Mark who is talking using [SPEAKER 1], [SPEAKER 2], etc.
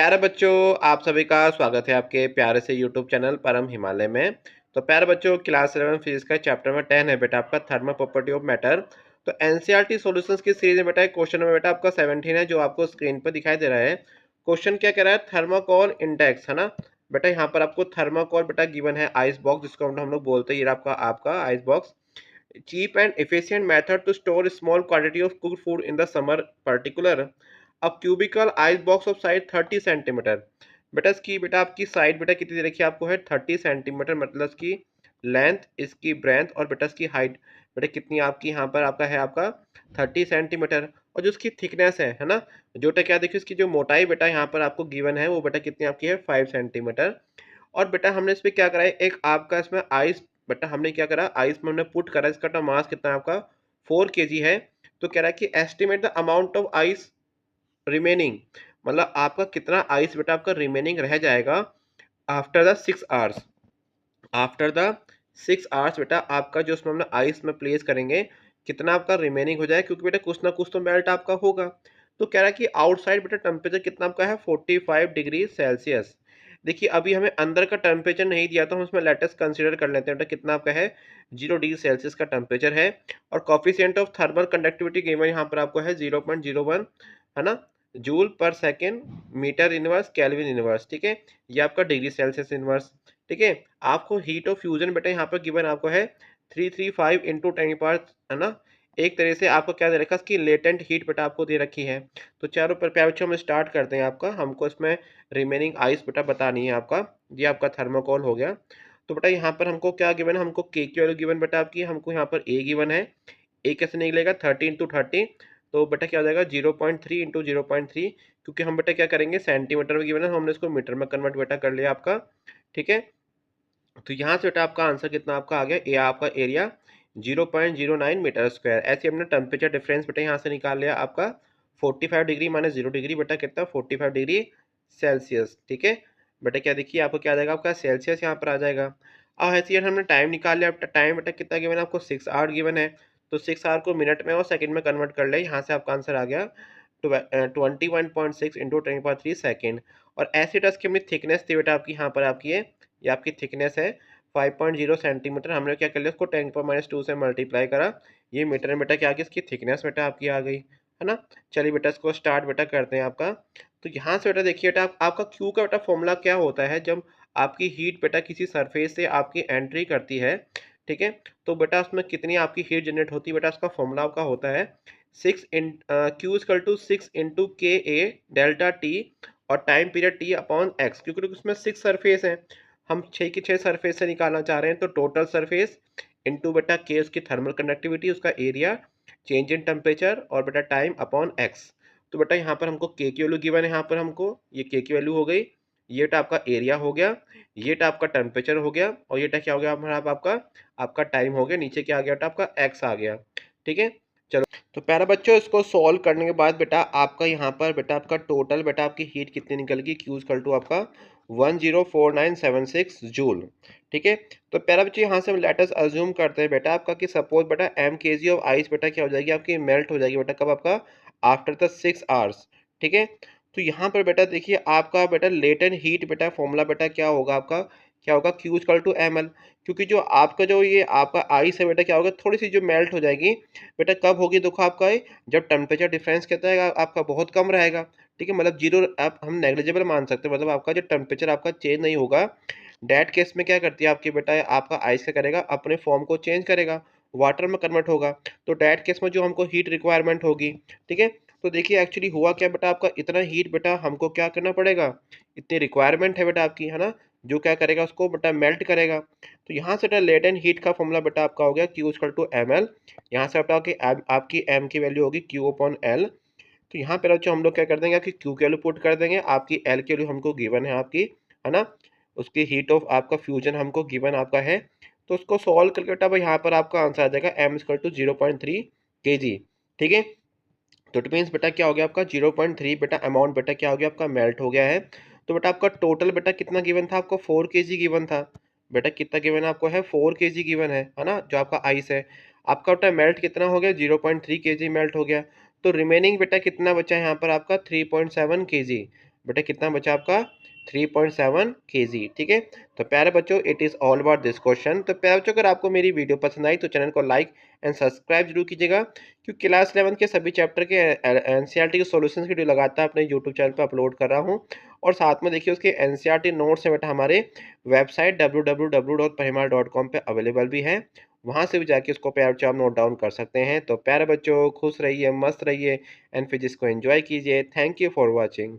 [SPEAKER 1] प्यारे बच्चों, आप सभी का स्वागत है आपके प्यारे से यूट्यूब चैनल परम हिमालय में। तो प्यारे बच्चों, क्लास 11 फिजिक्स का चैप्टर में 10 है बेटा आपका थर्मल प्रॉपर्टी ऑफ मैटर। तो एनसीईआरटी सॉल्यूशंस की सीरीज में बेटा एक क्वेश्चन में बेटा आपका 17 है जो आपको स्क्रीन पर दिखाई दे रहा है। क्वेश्चन क्या कह रहा है? थर्माकोल इंडेक्स है ना बेटा। यहाँ पर आपको थर्माकोल बेटा गिवन है, आइस बॉक्स जिसको हम लोग बोलते हैं, ये आपका आपका ice box. cheap and efficient method to store small quantity of cooked food in the summer particular a cubical ice box of size 30 centimetre. बेटा इसकी बेटा आपकी साइड बेटा कितनी दे रखी है आपको है 30 सेंटीमीटर, मतलब इसकी लेंथ, इसकी ब्रेंथ और बेटा इसकी हाइट बेटा कितनी आपकी यहाँ पर आपका है आपका 30 सेंटीमीटर। और जो इसकी थिकनेस है ना, जो बेटा क्या देखिए इसकी जो मोटाई बेटा यहाँ पर आपको गिवन है वो बेटा कितनी आपकी है 5 सेंटीमीटर। और बेटा हमने इस पे क्या करा है, एक आपका इसमें आइस बेटा हमने क्या करा, आइस में हमने पुट करा, इसका तो मास कितना है आपका 4 kg है। तो कह रहा है कि estimate the amount of ice remaining, मतलब आपका कितना आइस बेटा आपका रिमेनिंग रह जाएगा after the 6 hours. After the 6 hours बेटा आपका जो उसमें हमने आइस में प्लेस करेंगे कितना आपका रिमेनिंग हो जाए, क्योंकि बेटा कुछ ना कुछ तो मेल्ट आपका होगा। तो कह रहा है कि आउटसाइड बेटा टेम्परेचर कितना आपका है 45 डिग्री सेल्सियस। देखिए अभी हमें अंदर का टेम्परेचर नहीं दिया, तो हम उसमें लेटेस्ट कंसीडर कर लेते हैं बेटा कितना आपका है 0 डिग्री सेल्सियस का टेम्परेचर है। और coefficient of thermal conductivity given यहाँ पर आपको है 0.01 है ना, joule per second metre inverse kelvin inverse. ठीक है, ये आपका डिग्री सेल्सियस इनवर्स। ठीक है, आपको हीट ऑफ फ्यूजन बेटा यहाँ पर गिवन आपको है 335 इंटू 10 है ना। एक तरह से आपको क्या दे रखा है, इसकी लेटेंट हीट बेटा आपको दे रखी है। तो चारों पर प्यार बच्चों हम स्टार्ट करते हैं। आपका हमको इसमें रिमेनिंग आइस बेटा बतानी है आपका, ये आपका थर्मोकोल हो गया। तो बेटा यहाँ पर हमको क्या गिवन है, हमको के की वैल्यू गिवन बेटा आपकी, हमको यहाँ पर ए गिवन है। ए कैसे निकलेगा 30 इंटू 30, तो बेटा क्या हो जाएगा 0.3 इंटू 0.3, क्योंकि हम बेटा क्या करेंगे सेंटीमीटर में गिवन है, हमने इसको मीटर में कन्वर्ट बेटा कर लिया आपका। ठीक है, तो यहाँ से बेटा आपका आंसर कितना आपका आ गया, ए आपका एरिया 0.09 मीटर स्क्वायर। ऐसे हमने टेम्परेचर डिफरेंस बेटा यहाँ से निकाल लिया आपका 45 डिग्री माइनस 0 डिग्री बेटा कितना 45 डिग्री सेल्सियस। ठीक है बेटा, क्या देखिए आपको क्या आ जाएगा आपका सेल्सियस यहाँ पर आ जाएगा। अब ऐसे ही हमने टाइम निकाल लिया। टाइम बेटा कितना गिवन है आपको 6 आवर गिवन है, तो 6 आवर को मिनट में और सेकंड में कन्वर्ट कर ले, यहाँ से आपका आंसर आ गया 21.6 इंटू 10 3 सेकेंड। और ऐसे टस की अपनी थिकनेस थी बेटा आपकी, यहाँ पर आपकी है ये आपकी थिकनेस है 5.0 सेंटीमीटर। हमने क्या कर लिया उसको 10⁻² से मल्टीप्लाई करा, ये मीटर में बेटा क्या आ गई इसकी थिकनेस बेटा आपकी आ गई है ना। चलिए बेटा इसको स्टार्ट बेटा करते हैं आपका। तो यहाँ से बेटा देखिए बेटा आपका क्यू का बेटा फॉर्मूला क्या होता है, जब आपकी हीट बेटा किसी सरफेस से आपकी एंट्री करती है। ठीक है, तो बेटा उसमें कितनी आपकी हीट जनरेट होती है बेटा, उसका फॉर्मूला आपका होता है 6 डेल्टा टी और time period T upon x, क्योंकि उसमें 6 सरफेस हैं, हम 6 की 6 सरफेस से निकालना चाह रहे हैं। तो टोटल सरफेस इनटू बेटा के उसकी थर्मल कंडक्टिविटी, उसका एरिया, चेंज इन टेम्परेचर और बेटा टाइम अपॉन एक्स। तो बेटा यहाँ पर हमको के की वैल्यू गिवन है, यहाँ पर हमको ये के की वैल्यू हो गई, ये बेटा आपका एरिया हो गया, ये बेटा आपका टेम्परेचर हो गया, और ये बेटा क्या हो गया हमारा आपका आपका टाइम हो गया, नीचे क्या आ गया बेटा आपका एक्स आ गया। ठीक है, चलो तो प्यारा बच्चों इसको सॉल्व करने के बाद बेटा आपका यहाँ पर बेटा आपका टोटल बेटा आपकी हीट कितनी निकल गई, क्यू इक्वल टू आपका 104976 जूल। ठीक है, तो प्यारा बच्चों यहाँ से हम लेटस अज्यूम करते हैं बेटा आपका कि सपोज बेटा mkg ऑफ आइस बेटा क्या हो जाएगी आपकी मेल्ट हो जाएगी बेटा कब आपका आफ्टर द 6 आवर्स। ठीक है, तो यहाँ पर बेटा देखिए आपका बेटा लेटेंट हीट बेटा फॉर्मूला बेटा क्या होगा आपका, क्या होगा Q equal to M L, क्योंकि जो आपका जो ये आपका आइस है बेटा क्या होगा थोड़ी सी जो मेल्ट हो जाएगी बेटा कब होगी, देखो आपका ये जब टेम्परेचर डिफरेंस कहता है आपका बहुत कम रहेगा। ठीक है, मतलब जीरो आप हम नेग्लिजिबल मान सकते हैं, मतलब आपका जो टेम्परेचर आपका चेंज नहीं होगा। डैट केस में क्या करती है आपकी बेटा आपका आइस क्या करेगा अपने फॉर्म को चेंज करेगा, वाटर में कन्वर्ट होगा। तो डैट केस में जो हमको हीट रिक्वायरमेंट होगी। ठीक है, तो देखिए एक्चुअली हुआ क्या बेटा आपका इतना हीट बेटा हमको क्या करना पड़ेगा, इतनी रिक्वायरमेंट है बेटा आपकी है ना, जो क्या करेगा उसको बेटा मेल्ट करेगा। तो यहाँ से बेटा लेटेंट हीट का फॉर्मूला बेटा आपका हो गया Q equal to M L. यहाँ से बेटा आपकी एम की वैल्यू होगी क्यू अपॉन एल। तो यहाँ पे बच्चों हम लोग क्या कर देंगे कि क्यू की वैल्यू पुट कर देंगे, आपकी एल की वैल्यू हमको गिवन है आपकी है ना, उसकी हीट ऑफ आपका फ्यूजन हमको गिवन आपका है। तो उसको सॉल्व करके बेटा यहाँ पर आपका आंसर आ जाएगा एम इक्वल टू 0.3 kg। ठीक है, तो इट मीन्स बेटा क्या हो गया आपका 0.3 बेटा अमाउंट बेटा क्या हो गया आपका मेल्ट हो गया है। तो बेटा आपका टोटल बेटा कितना गिवन था आपको 4 kg गिवन था बेटा, कितना गिवन आपको है 4 kg गिवन है ना, जो आपका आइस है। आपका बेटा मेल्ट कितना हो गया 0.3 kg मेल्ट हो गया। तो रिमेनिंग बेटा कितना बचा है यहाँ पर आपका 3.7 kg बेटा कितना बचा आपका 3.7 kg। ठीक है, तो प्यारे बच्चों it is all about this question. तो प्यारे बच्चों अगर आपको मेरी वीडियो पसंद आई तो चैनल को लाइक एंड सब्सक्राइब जरूर कीजिएगा, क्योंकि क्लास 11 के सभी चैप्टर के एनसीईआरटी के सॉल्यूशंस की वीडियो लगातार अपने यूट्यूब चैनल पर अपलोड कर रहा हूँ। और साथ में देखिए उसके एनसीईआरटी नोट्स है बेटा हमारे वेबसाइट www.parimal.com पे अवेलेबल भी है, वहाँ से भी जाके उसको प्यारे बच्चों आप नोट डाउन कर सकते हैं। तो प्यारे बच्चों खुश रहिए, मस्त रहिए एंड फिजिक्स को एंजॉय कीजिए। Thank you for watching.